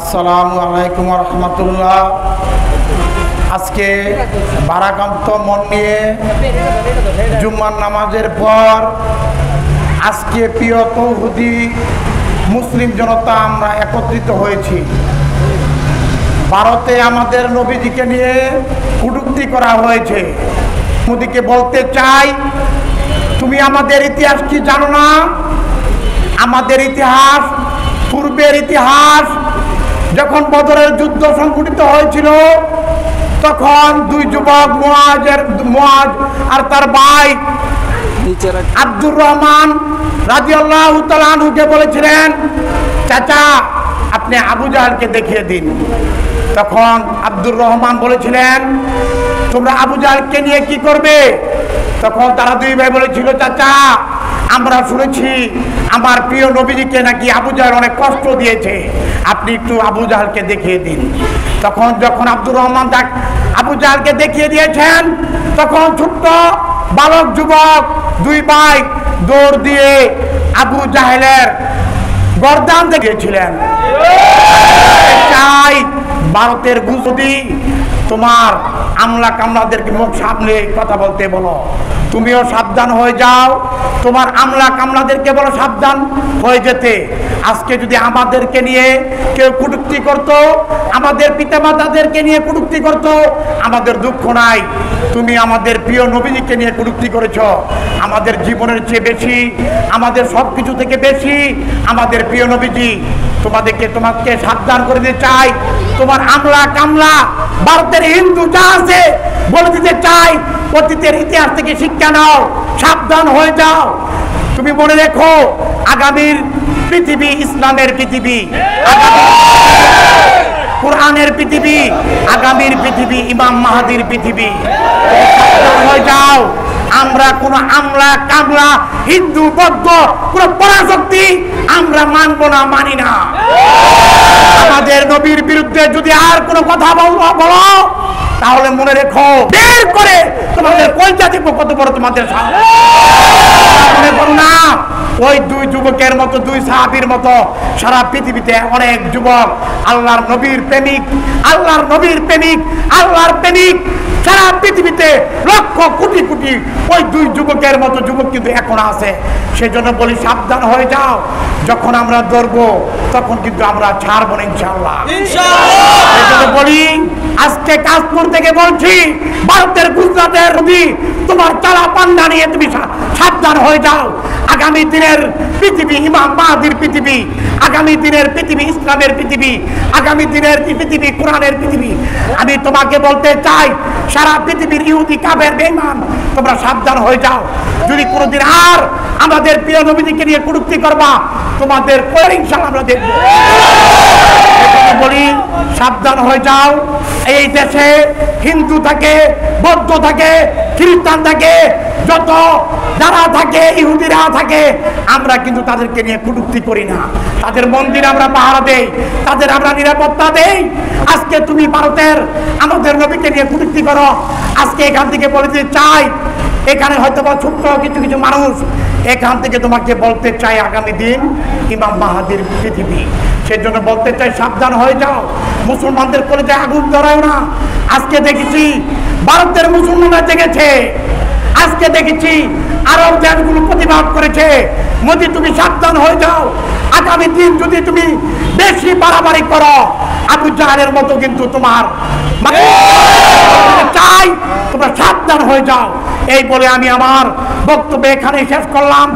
আসসালামু আলাইকুম রহমতুল্লাহ। আজকে ভারাক্রান্ত মন নিয়ে জুম্মার নামাজের পর আজকে প্রিয় তৌহিদি মুসলিম জনতা আমরা একত্রিত হয়েছি। ভারতে আমাদের নবীজিকে নিয়ে কটূক্তি করা হয়েছে। মোদিকে বলতে চাই, তুমি আমাদের ইতিহাস কি জানো না? আমাদের ইতিহাস, পূর্বের ইতিহাস, যখন বদরের যুদ্ধ সংঘটিত হয়েছিল তখন দুই যুবক মুআজ আর তার ভাই আব্দুর রহমান রাদিয়াল্লাহু তাআলা আনহুকে বলেছিলেন, চাচা আপনি আবু জাহলকে দেখিয়ে দিন। তখন আব্দুর রহমান বলেছিলেন, তোমরা আবু জাহলকে নিয়ে কি করবে? তখন তারা দুই ভাই বলেছিল, চাচা আমরা শুনেছি আমার প্রিয় নবীজিকে নাকি আবু জাহল অনেক কষ্ট দিয়েছে, আপনি একটু আবু জাহলকে দেখিয়ে দিন। তখন যখন আব্দুর রহমান আবু জাহলকে দেখিয়ে দিয়েছেন, তখন ছোট্ট বালক যুবক দুই ভাই দৌড় দিয়ে আবু জাহলের গর্দান দেখিয়েছিলেন। চাই ভারতের গুজদি তোমার আমলা কামলাদেরকে মুখ সামনে কথা বলতে বলো, তুমিও সাবধান হয়ে যাও। তোমার আমলা কামলাদেরকে বলো সাবধান হয়ে যেতে। আজকে যদি আমাদেরকে নিয়ে কেউ কটূক্তি করতো, আমাদের পিতামাতাদেরকে নিয়ে কটূক্তি করতো, আমাদের দুঃখ নাই। তুমি আমাদের প্রিয় নবীজিকে নিয়ে কটূক্তি করেছো। আমাদের জীবনের চেয়ে বেশি, আমাদের সব কিছু থেকে বেশি আমাদের প্রিয় নবীজি। তোমাকে সাবধান করে দিতে চাই। তোমার আমলা কামলা ভারতের হিন্দু যা আছে বলে দিতে চাই, অতীতের ইতিহাস থেকে শিক্ষা নাও, সাবধান হয়ে যাও। তুমি মনে রেখো, আগামীর পৃথিবী ইসলামের পৃথিবী, কোরআনের পৃথিবী, আগামীর পৃথিবী ইমাম মাহাদির পৃথিবী। সাবধান হয়ে যাও। আমরা কোন আমলা কামলা হিন্দু বৌদ্ধ কোন পরাশক্তি আমরা মানবো না, মানি না। আমাদের নবীর বিরুদ্ধে যদি আর কোনো কথা বলো তাহলে মনে রেখো, বের করে তোমাদের কলজা দিব কত বড় তোমাদের সামনে। মনে করো না ওই দুই যুবকের মতো, দুই সাহাবীর মতো সারা পৃথিবীতে অনেক যুবক আল্লাহর নবীর প্রেমিক, আল্লাহর নবীর প্রেমিক, আল্লাহর প্রেমিক সারা পৃথিবীতে লক্ষ কোটি কোটি ওই দুই যুবকের মতো যুবক কিন্তু এখন আছে। সেজন্য বলি সাবধান হয়ে যাও। যখন আমরা ধরবো তখন কিন্তু আমরা ছাড়বো না ইনশাআল্লাহ। সেজন্য বলি, আজকে কাশপুর থেকে বলছি, ভারতের গুজরাটের নদী তোমার চালা পান্ডা নিয়ে তুমি সাবধান হয়ে যাও। আগামী দিনের পৃথিবী ইমাম মাহাদির পৃথিবী, আগামী দিনের পৃথিবী ইসলামের পৃথিবী, আগামী দিনের পৃথিবী কোরআনের পৃথিবী। আমি তোমাকে বলতে চাই, সারা পৃথিবীর ইহুদি কাফের বেঈমান তোমরা সাবধান হয়ে যাও। যদি কোনোদিন আর আমাদের প্রিয় নবীজিকে নিয়ে কটূক্তি করবা, তোমাদের ইনশাআল্লাহ আমরা দেখব। বলি সাবধান হয়ে যাও। এই দেশে হিন্দু থাকে, বৌদ্ধ থাকে, খ্রিস্টান থাকে, যত যারা থাকে, ইহুদিরা থাকে, আমরা কিন্তু তাদেরকে নিয়ে কটূক্তি করি না। তাদের মন্দির আমরা পাহারা দেই, তাদের আমরা নিরাপত্তা দেই। আজকে তুমি ভারতের আমাদের নবীকে নিয়ে কটূক্তি করো। আজকে এখান থেকে বলতে চাই, এখানে হয়তো বা ছোট্ট কিছু কিছু মানুষ, এখান থেকে তোমাকে বলতে চাই, আগামী দিন ইমাম মাহাদির পৃথিবী। সেজন্য বলতে চাই সাবধান হয়ে যাও। মুসলমানদের কলেজায় আগুন ধরায় না। আজকে দেখেছি ভারতের মুসলমানরা জেগেছে, আজকে দেখেছি আরব দেশগুলো প্রতিবাদ করেছে। মোদি তুমি সাবধান হয়ে যাও। আগামী দিন যদি তুমি বেশি বাড়াবাড়ি করো, আবু জাহলের মতো কিন্তু তোমার চাই, তোমরা সাবধান হয়ে যাও। এই বলে আমি আমার বক্তব্য এখানে শেষ করলাম।